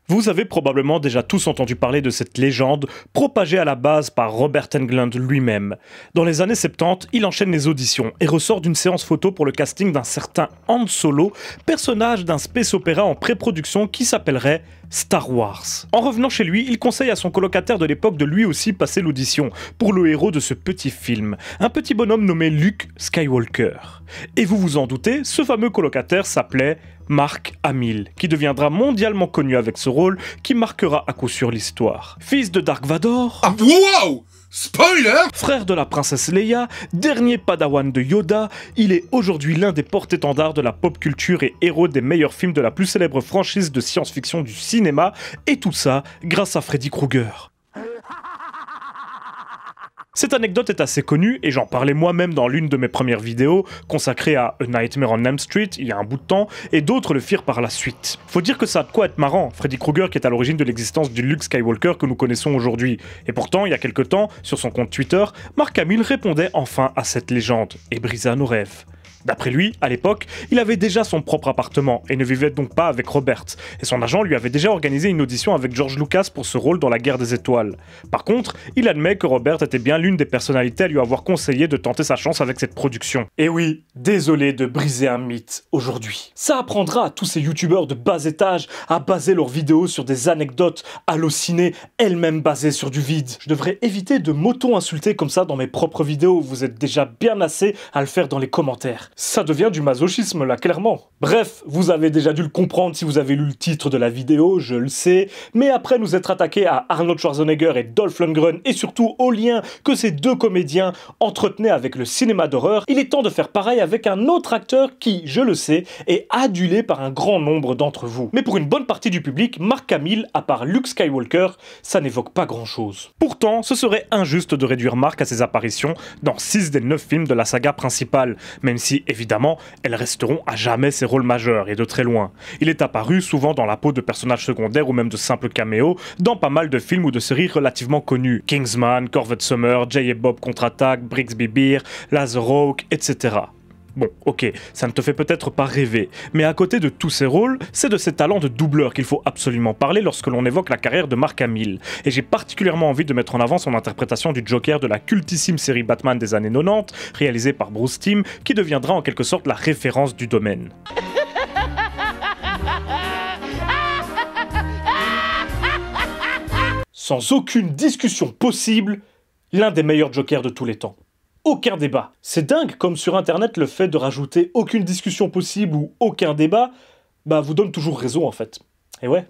Vous avez probablement déjà tous entendu parler de cette légende, propagée à la base par Robert Englund lui-même. Dans les années 70, il enchaîne les auditions et ressort d'une séance photo pour le casting d'un certain Han Solo, personnage d'un space opéra en pré-production qui s'appellerait Star Wars. En revenant chez lui, il conseille à son colocataire de l'époque de lui aussi passer l'audition pour le héros de ce petit film, un petit bonhomme nommé Luke Skywalker. Et vous vous en doutez, ce fameux colocataire s'appelait Mark Hamill, qui deviendra mondialement connu avec ce rôle qui marquera à coup sûr l'histoire. Fils de Dark Vador, Wow! Spoiler! frère de la princesse Leia, dernier padawan de Yoda, il est aujourd'hui l'un des porte-étendards de la pop culture et héros des meilleurs films de la plus célèbre franchise de science-fiction du cinéma, et tout ça grâce à Freddy Krueger. Cette anecdote est assez connue, et j'en parlais moi-même dans l'une de mes premières vidéos, consacrée à A Nightmare on Elm Street, il y a un bout de temps, et d'autres le firent par la suite. Faut dire que ça a de quoi être marrant, Freddy Krueger qui est à l'origine de l'existence du Luke Skywalker que nous connaissons aujourd'hui. Et pourtant, il y a quelque temps, sur son compte Twitter, Mark Hamill répondait enfin à cette légende, et brisa nos rêves. D'après lui, à l'époque, il avait déjà son propre appartement et ne vivait donc pas avec Robert, et son agent lui avait déjà organisé une audition avec George Lucas pour ce rôle dans La Guerre des Étoiles. Par contre, il admet que Robert était bien l'une des personnalités à lui avoir conseillé de tenter sa chance avec cette production. Et oui, désolé de briser un mythe aujourd'hui. Ça apprendra à tous ces youtubeurs de bas étage à baser leurs vidéos sur des anecdotes hallucinées, elles-mêmes basées sur du vide. Je devrais éviter de m'auto-insulter comme ça dans mes propres vidéos, vous êtes déjà bien assez à le faire dans les commentaires. Ça devient du masochisme là, clairement. Bref, vous avez déjà dû le comprendre si vous avez lu le titre de la vidéo, je le sais, mais après nous être attaqués à Arnold Schwarzenegger et Dolph Lundgren et surtout au lien que ces deux comédiens entretenaient avec le cinéma d'horreur, il est temps de faire pareil avec un autre acteur qui, je le sais, est adulé par un grand nombre d'entre vous. Mais pour une bonne partie du public, Mark Hamill, à part Luke Skywalker, ça n'évoque pas grand chose. Pourtant, ce serait injuste de réduire Mark à ses apparitions dans 6 des 9 films de la saga principale, même si évidemment, elles resteront à jamais ses rôles majeurs, et de très loin. Il est apparu souvent dans la peau de personnages secondaires ou même de simples caméos dans pas mal de films ou de séries relativement connus. Kingsman, Corvette Summer, Jay et Bob Contre-Attaque, Brixby Beer, Laserhawk, etc. Bon, ok, ça ne te fait peut-être pas rêver, mais à côté de tous ces rôles, c'est de ses talents de doubleur qu'il faut absolument parler lorsque l'on évoque la carrière de Mark Hamill. Et j'ai particulièrement envie de mettre en avant son interprétation du Joker de la cultissime série Batman des années 90, réalisée par Bruce Timm, qui deviendra en quelque sorte la référence du domaine. Sans aucune discussion possible, l'un des meilleurs Jokers de tous les temps. Aucun débat. C'est dingue comme sur internet le fait de rajouter aucune discussion possible ou aucun débat, bah vous donne toujours raison en fait. Et ouais,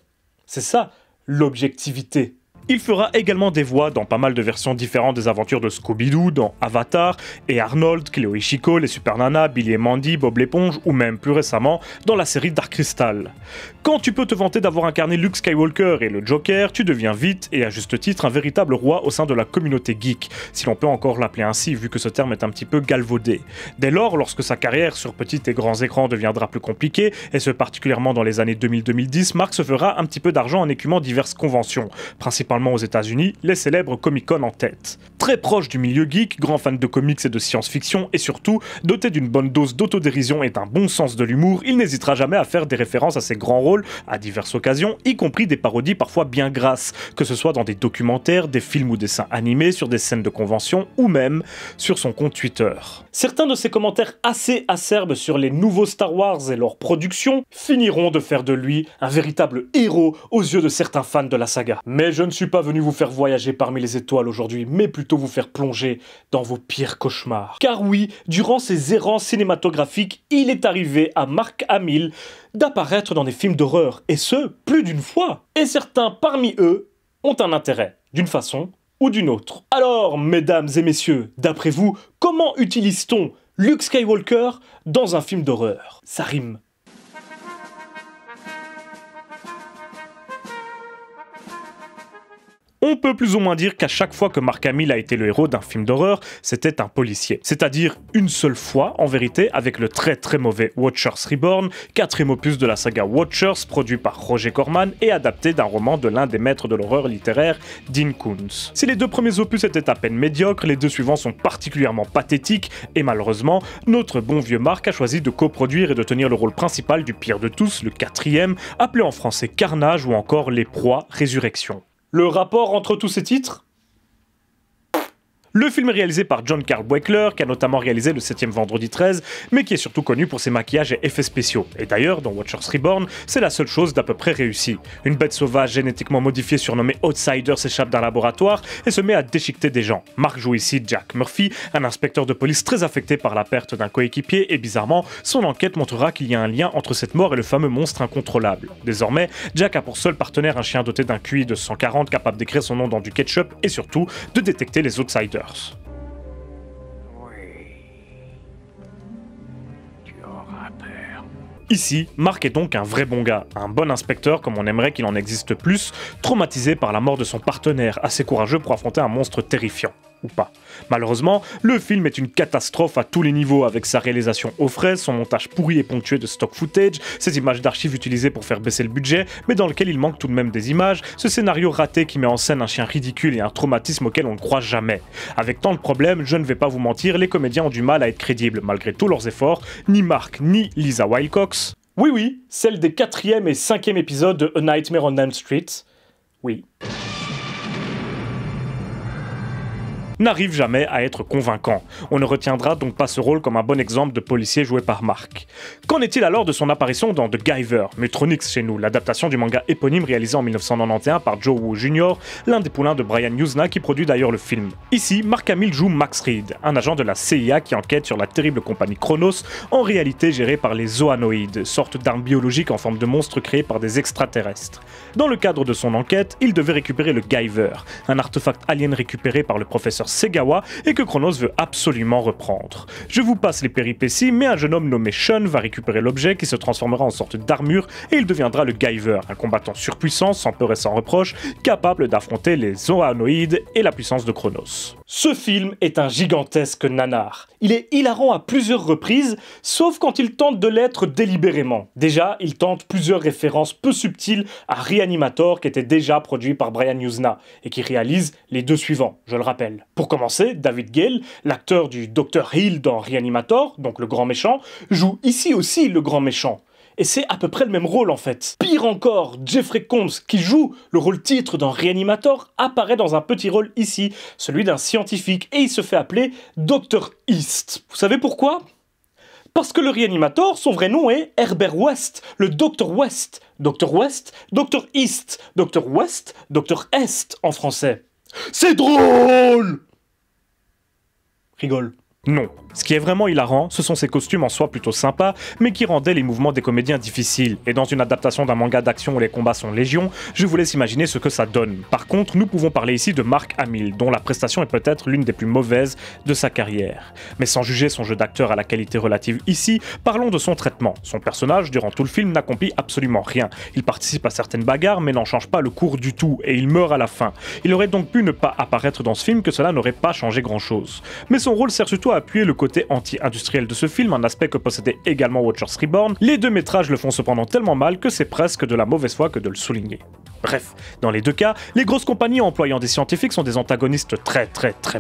c'est ça, l'objectivité. Il fera également des voix dans pas mal de versions différentes des aventures de Scooby-Doo, dans Avatar, et Arnold, Cléo et Chico, les Super Nanas, Billy et Mandy, Bob l'éponge, ou même plus récemment dans la série Dark Crystal. Quand tu peux te vanter d'avoir incarné Luke Skywalker et le Joker, tu deviens vite, et à juste titre, un véritable roi au sein de la communauté geek, si l'on peut encore l'appeler ainsi vu que ce terme est un petit peu galvaudé. Dès lors, lorsque sa carrière sur petits et grands écrans deviendra plus compliquée, et ce particulièrement dans les années 2000-2010, Mark se fera un petit peu d'argent en écumant diverses conventions, principalement aux États-Unis, les célèbres Comic-Con en tête. Très proche du milieu geek, grand fan de comics et de science-fiction, et surtout, doté d'une bonne dose d'autodérision et d'un bon sens de l'humour, il n'hésitera jamais à faire des références à ses grands rôles, à diverses occasions, y compris des parodies parfois bien grasses, que ce soit dans des documentaires, des films ou dessins animés, sur des scènes de convention, ou même sur son compte Twitter. Certains de ses commentaires assez acerbes sur les nouveaux Star Wars et leur production finiront de faire de lui un véritable héros aux yeux de certains fans de la saga. Mais je ne suis pas venu vous faire voyager parmi les étoiles aujourd'hui, mais plutôt vous faire plonger dans vos pires cauchemars. Car oui, durant ses errances cinématographiques, il est arrivé à Mark Hamill d'apparaître dans des films d'horreur, et ce, plus d'une fois. Et certains parmi eux ont un intérêt, d'une façon ou d'une autre. Alors, mesdames et messieurs, d'après vous, comment utilise-t-on Luke Skywalker dans un film d'horreur? Ça rime. On peut plus ou moins dire qu'à chaque fois que Mark Hamill a été le héros d'un film d'horreur, c'était un policier. C'est-à-dire une seule fois, en vérité, avec le très très mauvais Watchers Reborn, quatrième opus de la saga Watchers, produit par Roger Corman et adapté d'un roman de l'un des maîtres de l'horreur littéraire, Dean Koontz. Si les deux premiers opus étaient à peine médiocres, les deux suivants sont particulièrement pathétiques et malheureusement, notre bon vieux Mark a choisi de coproduire et de tenir le rôle principal du pire de tous, le quatrième, appelé en français Carnage ou encore Les Proies, Résurrection. Le rapport entre tous ces titres ? Le film est réalisé par John Carl Buechler, qui a notamment réalisé le 7e Vendredi 13, mais qui est surtout connu pour ses maquillages et effets spéciaux. Et d'ailleurs, dans Watchers Reborn, c'est la seule chose d'à peu près réussie. Une bête sauvage génétiquement modifiée surnommée Outsider s'échappe d'un laboratoire et se met à déchiqueter des gens. Mark joue ici Jack Murphy, un inspecteur de police très affecté par la perte d'un coéquipier, et bizarrement, son enquête montrera qu'il y a un lien entre cette mort et le fameux monstre incontrôlable. Désormais, Jack a pour seul partenaire un chien doté d'un QI de 140 capable d'écrire son nom dans du ketchup et surtout de détecter les Outsiders. Ici, Mark est donc un vrai bon gars, un bon inspecteur comme on aimerait qu'il en existe plus, traumatisé par la mort de son partenaire, assez courageux pour affronter un monstre terrifiant. Ou pas. Malheureusement, le film est une catastrophe à tous les niveaux, avec sa réalisation aux fraises, son montage pourri et ponctué de stock footage, ses images d'archives utilisées pour faire baisser le budget, mais dans lequel il manque tout de même des images, ce scénario raté qui met en scène un chien ridicule et un traumatisme auquel on ne croit jamais. Avec tant de problèmes, je ne vais pas vous mentir, les comédiens ont du mal à être crédibles, malgré tous leurs efforts, ni Mark ni Lisa Wilcox. Oui, celle des 4e et 5e épisodes de A Nightmare on Elm Street. Oui. N'arrive jamais à être convaincant. On ne retiendra donc pas ce rôle comme un bon exemple de policier joué par Mark. Qu'en est-il alors de son apparition dans The Guyver, Mutronix chez nous, l'adaptation du manga éponyme réalisé en 1991 par Joe Woo Jr., l'un des poulains de Brian Yuzna qui produit d'ailleurs le film. Ici, Mark Hamill joue Max Reed, un agent de la CIA qui enquête sur la terrible compagnie Chronos, en réalité gérée par les Zoanoïdes, sorte d'armes biologiques en forme de monstres créés par des extraterrestres. Dans le cadre de son enquête, il devait récupérer le Guyver, un artefact alien récupéré par le professeur Segawa et que Chronos veut absolument reprendre. Je vous passe les péripéties, mais un jeune homme nommé Sean va récupérer l'objet qui se transformera en sorte d'armure et il deviendra le Guyver, un combattant surpuissant, sans peur et sans reproche, capable d'affronter les Zoanoïdes et la puissance de Chronos. Ce film est un gigantesque nanar. Il est hilarant à plusieurs reprises, sauf quand il tente de l'être délibérément. Déjà, il tente plusieurs références peu subtiles à Reanimator qui était déjà produit par Brian Yuzna et qui réalise les deux suivants, je le rappelle. Pour commencer, David Gale, l'acteur du Dr Hill dans Reanimator, donc le grand méchant, joue ici aussi le grand méchant. Et c'est à peu près le même rôle en fait. Pire encore, Jeffrey Combs, qui joue le rôle titre dans Reanimator, apparaît dans un petit rôle ici, celui d'un scientifique, et il se fait appeler Dr East. Vous savez pourquoi ? Parce que le Reanimator, son vrai nom est Herbert West, le Dr West. Dr West, Dr East, Dr West, Dr Est en français. C'est drôle ! Rigole. Non. Ce qui est vraiment hilarant, ce sont ces costumes en soi plutôt sympas, mais qui rendaient les mouvements des comédiens difficiles. Et dans une adaptation d'un manga d'action où les combats sont légion, je vous laisse imaginer ce que ça donne. Par contre, nous pouvons parler ici de Mark Hamill, dont la prestation est peut-être l'une des plus mauvaises de sa carrière. Mais sans juger son jeu d'acteur à la qualité relative ici, parlons de son traitement. Son personnage, durant tout le film, n'accomplit absolument rien. Il participe à certaines bagarres, mais n'en change pas le cours du tout, et il meurt à la fin. Il aurait donc pu ne pas apparaître dans ce film, que cela n'aurait pas changé grand-chose. Mais son rôle sert surtout à appuyer le côté anti-industriel de ce film, un aspect que possédait également Watchers Reborn. Les deux métrages le font cependant tellement mal que c'est presque de la mauvaise foi que de le souligner. Bref, dans les deux cas, les grosses compagnies employant des scientifiques sont des antagonistes très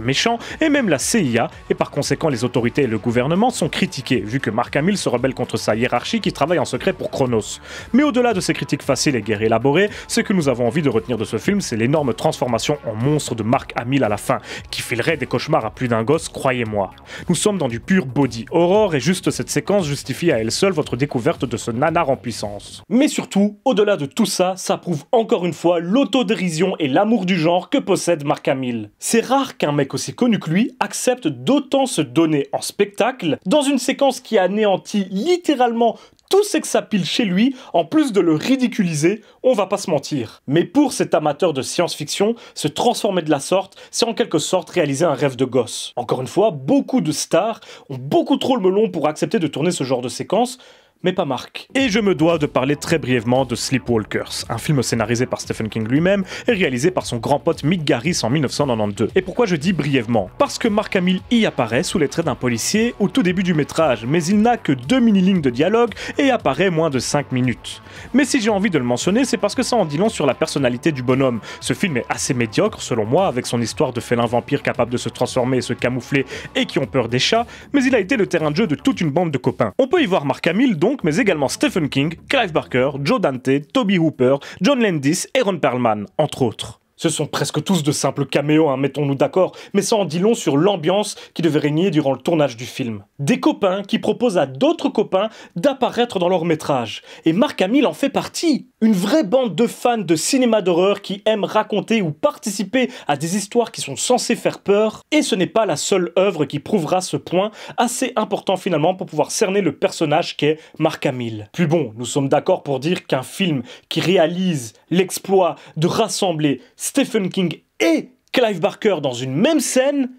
méchants, et même la CIA, et par conséquent les autorités et le gouvernement, sont critiqués, vu que Mark Hamill se rebelle contre sa hiérarchie qui travaille en secret pour Chronos. Mais au-delà de ces critiques faciles et guère élaborées, ce que nous avons envie de retenir de ce film, c'est l'énorme transformation en monstre de Mark Hamill à la fin, qui filerait des cauchemars à plus d'un gosse, croyez-moi. Nous sommes dans du pur body horror, et juste cette séquence justifie à elle seule votre découverte de ce nanar en puissance. Mais surtout, au-delà de tout ça, ça prouve encore une fois l'autodérision et l'amour du genre que possède Mark Hamill. C'est rare qu'un mec aussi connu que lui accepte d'autant se donner en spectacle dans une séquence qui anéantit littéralement tout sex appeal chez lui, en plus de le ridiculiser, on va pas se mentir. Mais pour cet amateur de science-fiction, se transformer de la sorte, c'est en quelque sorte réaliser un rêve de gosse. Encore une fois, beaucoup de stars ont beaucoup trop le melon pour accepter de tourner ce genre de séquence, mais pas Mark. Et je me dois de parler très brièvement de Sleepwalkers, un film scénarisé par Stephen King lui-même et réalisé par son grand pote Mick Garris en 1992. Et pourquoi je dis brièvement? Parce que Mark Hamill y apparaît sous les traits d'un policier au tout début du métrage, mais il n'a que 2 mini-lignes de dialogue et apparaît moins de 5 minutes. Mais si j'ai envie de le mentionner, c'est parce que ça en dit long sur la personnalité du bonhomme. Ce film est assez médiocre selon moi, avec son histoire de félin vampire capable de se transformer et se camoufler et qui ont peur des chats, mais il a été le terrain de jeu de toute une bande de copains. On peut y voir Mark Hamill donc, mais également Stephen King, Clive Barker, Joe Dante, Toby Hooper, John Landis et Ron Perlman, entre autres. Ce sont presque tous de simples caméos, mettons-nous d'accord, mais ça en dit long sur l'ambiance qui devait régner durant le tournage du film. Des copains qui proposent à d'autres copains d'apparaître dans leur métrage. Et Mark Hamill en fait partie. Une vraie bande de fans de cinéma d'horreur qui aiment raconter ou participer à des histoires qui sont censées faire peur. Et ce n'est pas la seule œuvre qui prouvera ce point, assez important finalement pour pouvoir cerner le personnage qu'est Mark Hamill. Puis bon, nous sommes d'accord pour dire qu'un film qui réalise l'exploit de rassembler Stephen King et Clive Barker dans une même scène,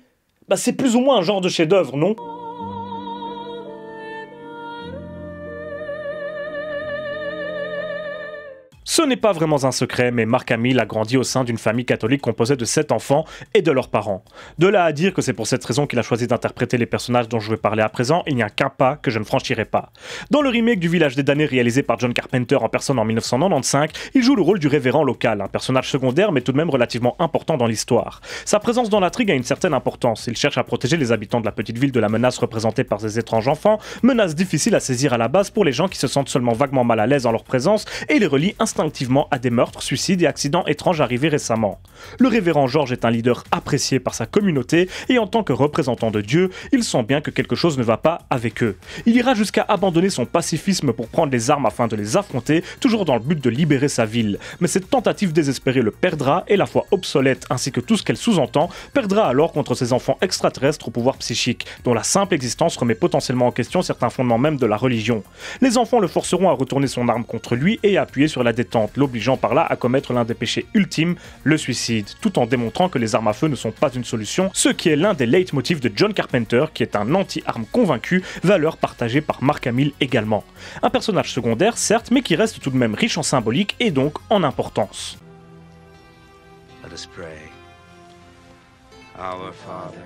c'est plus ou moins un genre de chef-d'œuvre, non ? Ce n'est pas vraiment un secret, mais Mark Hamill a grandi au sein d'une famille catholique composée de 7 enfants et de leurs parents. De là à dire que c'est pour cette raison qu'il a choisi d'interpréter les personnages dont je vais parler à présent, il n'y a qu'un pas que je ne franchirai pas. Dans le remake du Village des damnés réalisé par John Carpenter en personne en 1995, il joue le rôle du révérend local, un personnage secondaire mais tout de même relativement important dans l'histoire. Sa présence dans l'intrigue a une certaine importance, il cherche à protéger les habitants de la petite ville de la menace représentée par ces étranges enfants, menace difficile à saisir à la base pour les gens qui se sentent seulement vaguement mal à l'aise en leur présence et les relie instinctivement à des meurtres, suicides et accidents étranges arrivés récemment. Le révérend George est un leader apprécié par sa communauté et en tant que représentant de Dieu, il sent bien que quelque chose ne va pas avec eux. Il ira jusqu'à abandonner son pacifisme pour prendre les armes afin de les affronter, toujours dans le but de libérer sa ville. Mais cette tentative désespérée le perdra et la foi obsolète ainsi que tout ce qu'elle sous-entend perdra alors contre ces enfants extraterrestres au pouvoir psychique, dont la simple existence remet potentiellement en question certains fondements même de la religion. Les enfants le forceront à retourner son arme contre lui et à appuyer sur la détente, l'obligeant par là à commettre l'un des péchés ultimes, le suicide, tout en démontrant que les armes à feu ne sont pas une solution, ce qui est l'un des leitmotifs de John Carpenter, qui est un anti-arme convaincu, valeur partagée par Mark Hamill également. Un personnage secondaire, certes, mais qui reste tout de même riche en symbolique et donc en importance. Let us pray. Our Father,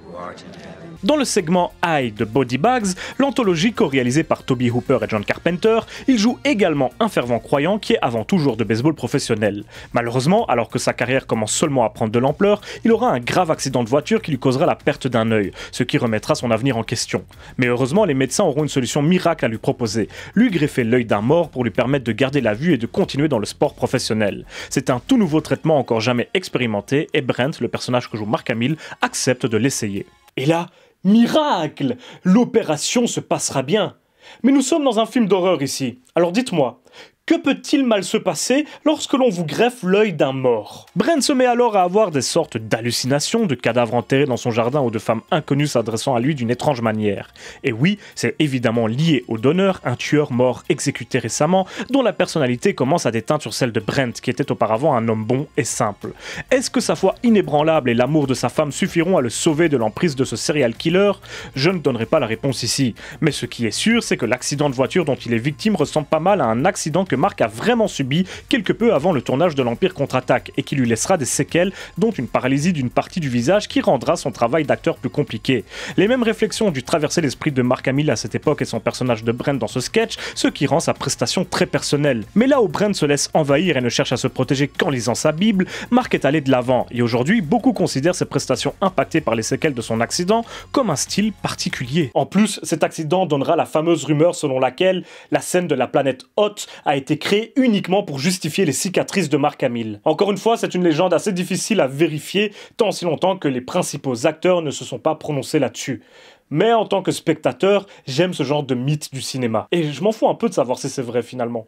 who art in heaven. Dans le segment I de Body Bags, l'anthologie co-réalisée par Toby Hooper et John Carpenter, il joue également un fervent croyant qui est avant tout joueur de baseball professionnel. Malheureusement, alors que sa carrière commence seulement à prendre de l'ampleur, il aura un grave accident de voiture qui lui causera la perte d'un œil, ce qui remettra son avenir en question. Mais heureusement, les médecins auront une solution miracle à lui proposer, lui greffer l'œil d'un mort pour lui permettre de garder la vue et de continuer dans le sport professionnel. C'est un tout nouveau traitement encore jamais expérimenté et Brent, le personnage que joue Mark Hamill, accepte de l'essayer. Et là, miracle! L'opération se passera bien. Mais nous sommes dans un film d'horreur ici. Alors dites-moi, que peut-il mal se passer lorsque l'on vous greffe l'œil d'un mort? Brent se met alors à avoir des sortes d'hallucinations, de cadavres enterrés dans son jardin ou de femmes inconnues s'adressant à lui d'une étrange manière. Et oui, c'est évidemment lié au donneur, un tueur mort exécuté récemment, dont la personnalité commence à déteindre sur celle de Brent, qui était auparavant un homme bon et simple. Est-ce que sa foi inébranlable et l'amour de sa femme suffiront à le sauver de l'emprise de ce serial killer? Je ne donnerai pas la réponse ici. Mais ce qui est sûr, c'est que l'accident de voiture dont il est victime ressemble pas mal à un accident que Mark a vraiment subi quelque peu avant le tournage de l'Empire contre-attaque et qui lui laissera des séquelles, dont une paralysie d'une partie du visage qui rendra son travail d'acteur plus compliqué. Les mêmes réflexions ont dû traverser l'esprit de Mark Hamill à cette époque et son personnage de Brent dans ce sketch, ce qui rend sa prestation très personnelle. Mais là où Brent se laisse envahir et ne cherche à se protéger qu'en lisant sa Bible, Mark est allé de l'avant et aujourd'hui, beaucoup considèrent ses prestations impactées par les séquelles de son accident comme un style particulier. En plus, cet accident donnera la fameuse rumeur selon laquelle la scène de la planète Hoth a été créé uniquement pour justifier les cicatrices de Mark Hamill. Encore une fois, c'est une légende assez difficile à vérifier, tant si longtemps que les principaux acteurs ne se sont pas prononcés là-dessus. Mais en tant que spectateur, j'aime ce genre de mythe du cinéma. Et je m'en fous un peu de savoir si c'est vrai finalement.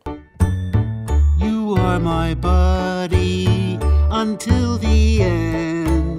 You are my buddy until the end.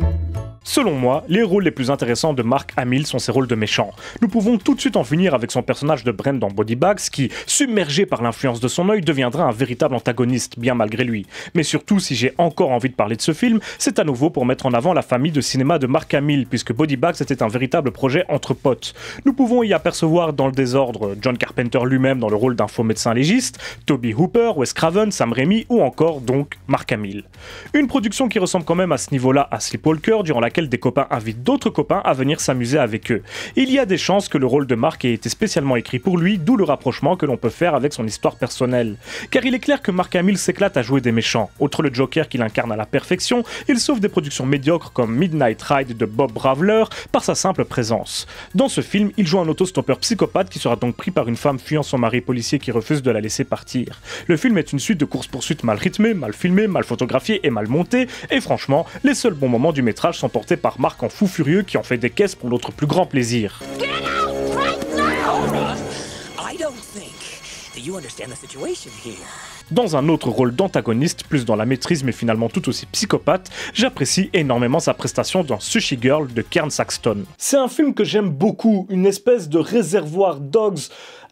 Selon moi, les rôles les plus intéressants de Mark Hamill sont ses rôles de méchants. Nous pouvons tout de suite en finir avec son personnage de Brent dans Body Bags qui, submergé par l'influence de son œil, deviendra un véritable antagoniste, bien malgré lui. Mais surtout, si j'ai encore envie de parler de ce film, c'est à nouveau pour mettre en avant la famille de cinéma de Mark Hamill, puisque Body Bags était un véritable projet entre potes. Nous pouvons y apercevoir dans le désordre John Carpenter lui-même dans le rôle d'un faux médecin légiste, Toby Hooper, Wes Craven, Sam Raimi ou encore donc Mark Hamill. Une production qui ressemble quand même à ce niveau-là à Sleepwalker, durant laquelle des copains invitent d'autres copains à venir s'amuser avec eux. Il y a des chances que le rôle de Mark ait été spécialement écrit pour lui, d'où le rapprochement que l'on peut faire avec son histoire personnelle. Car il est clair que Mark Hamill s'éclate à jouer des méchants. Outre le Joker qu'il incarne à la perfection, il sauve des productions médiocres comme Midnight Ride de Bob Bravler par sa simple présence. Dans ce film, il joue un autostoppeur psychopathe qui sera donc pris par une femme fuyant son mari policier qui refuse de la laisser partir. Le film est une suite de courses-poursuites mal rythmées, mal filmées, mal photographiées et mal montées, et franchement, les seuls bons moments du métrage sont portés par Mark en fou furieux qui en fait des caisses pour notre plus grand plaisir. Dans un autre rôle d'antagoniste, plus dans la maîtrise mais finalement tout aussi psychopathe, j'apprécie énormément sa prestation dans Sushi Girl de Kern Saxton. C'est un film que j'aime beaucoup, une espèce de réservoir dogs,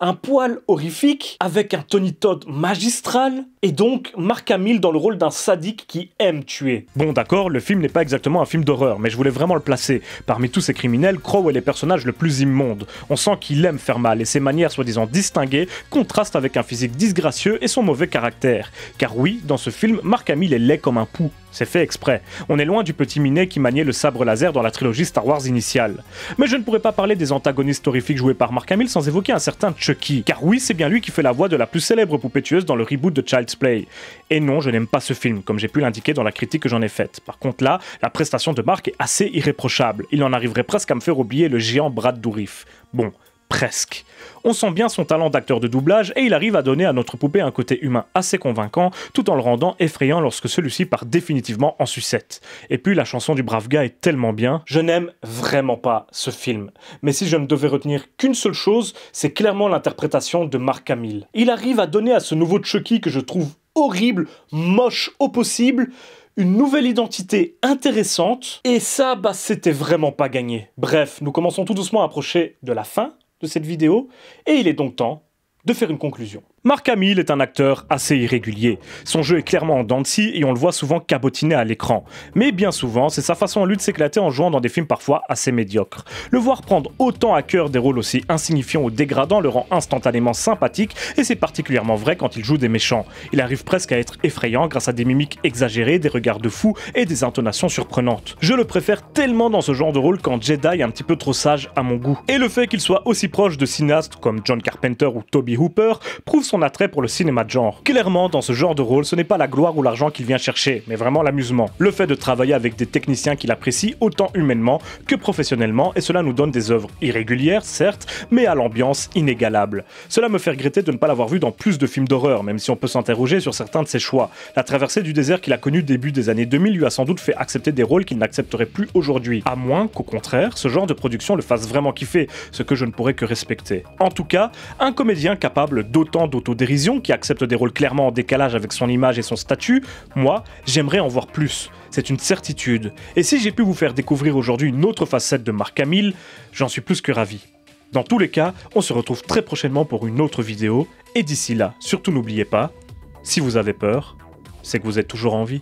un poil horrifique, avec un Tony Todd magistral, et donc Mark Hamill dans le rôle d'un sadique qui aime tuer. Bon d'accord, le film n'est pas exactement un film d'horreur, mais je voulais vraiment le placer. Parmi tous ces criminels, Crow est le personnage le plus immonde. On sent qu'il aime faire mal, et ses manières soi-disant distinguées contrastent avec un physique disgracieux et son mauvais caractère. Car oui, dans ce film, Mark Hamill est laid comme un pou. C'est fait exprès. On est loin du petit minet qui maniait le sabre laser dans la trilogie Star Wars initiale. Mais je ne pourrais pas parler des antagonistes horrifiques joués par Mark Hamill sans évoquer un certain Chucky. Car oui, c'est bien lui qui fait la voix de la plus célèbre poupée tueuse dans le reboot de Child's Play. Et non, je n'aime pas ce film, comme j'ai pu l'indiquer dans la critique que j'en ai faite. Par contre là, la prestation de Mark est assez irréprochable. Il en arriverait presque à me faire oublier le géant Brad Dourif. Bon, presque. On sent bien son talent d'acteur de doublage et il arrive à donner à notre poupée un côté humain assez convaincant tout en le rendant effrayant lorsque celui-ci part définitivement en sucette. Et puis la chanson du brave gars est tellement bien, je n'aime vraiment pas ce film. Mais si je ne devais retenir qu'une seule chose, c'est clairement l'interprétation de Mark Hamill. Il arrive à donner à ce nouveau Chucky que je trouve horrible, moche au possible, une nouvelle identité intéressante, et ça, c'était vraiment pas gagné. Bref, nous commençons tout doucement à approcher de la fin de cette vidéo, et il est donc temps de faire une conclusion. Mark Hamill est un acteur assez irrégulier. Son jeu est clairement en dents de scie et on le voit souvent cabotiner à l'écran. Mais bien souvent, c'est sa façon à lui de s'éclater en jouant dans des films parfois assez médiocres. Le voir prendre autant à cœur des rôles aussi insignifiants ou dégradants le rend instantanément sympathique et c'est particulièrement vrai quand il joue des méchants. Il arrive presque à être effrayant grâce à des mimiques exagérées, des regards de fou et des intonations surprenantes. Je le préfère tellement dans ce genre de rôle qu'en Jedi un petit peu trop sage à mon goût. Et le fait qu'il soit aussi proche de cinéastes comme John Carpenter ou Toby Hooper prouve son attrait pour le cinéma de genre. Clairement, dans ce genre de rôle, ce n'est pas la gloire ou l'argent qu'il vient chercher, mais vraiment l'amusement. Le fait de travailler avec des techniciens qu'il apprécie autant humainement que professionnellement, et cela nous donne des œuvres irrégulières, certes, mais à l'ambiance inégalable. Cela me fait regretter de ne pas l'avoir vu dans plus de films d'horreur, même si on peut s'interroger sur certains de ses choix. La traversée du désert qu'il a connue début des années 2000 lui a sans doute fait accepter des rôles qu'il n'accepterait plus aujourd'hui. À moins qu'au contraire, ce genre de production le fasse vraiment kiffer, ce que je ne pourrais que respecter. En tout cas, un comédien capable d'autant d'autodérision, qui accepte des rôles clairement en décalage avec son image et son statut, moi, j'aimerais en voir plus. C'est une certitude. Et si j'ai pu vous faire découvrir aujourd'hui une autre facette de Mark Hamill, j'en suis plus que ravi. Dans tous les cas, on se retrouve très prochainement pour une autre vidéo, et d'ici là, surtout n'oubliez pas, si vous avez peur, c'est que vous êtes toujours en vie.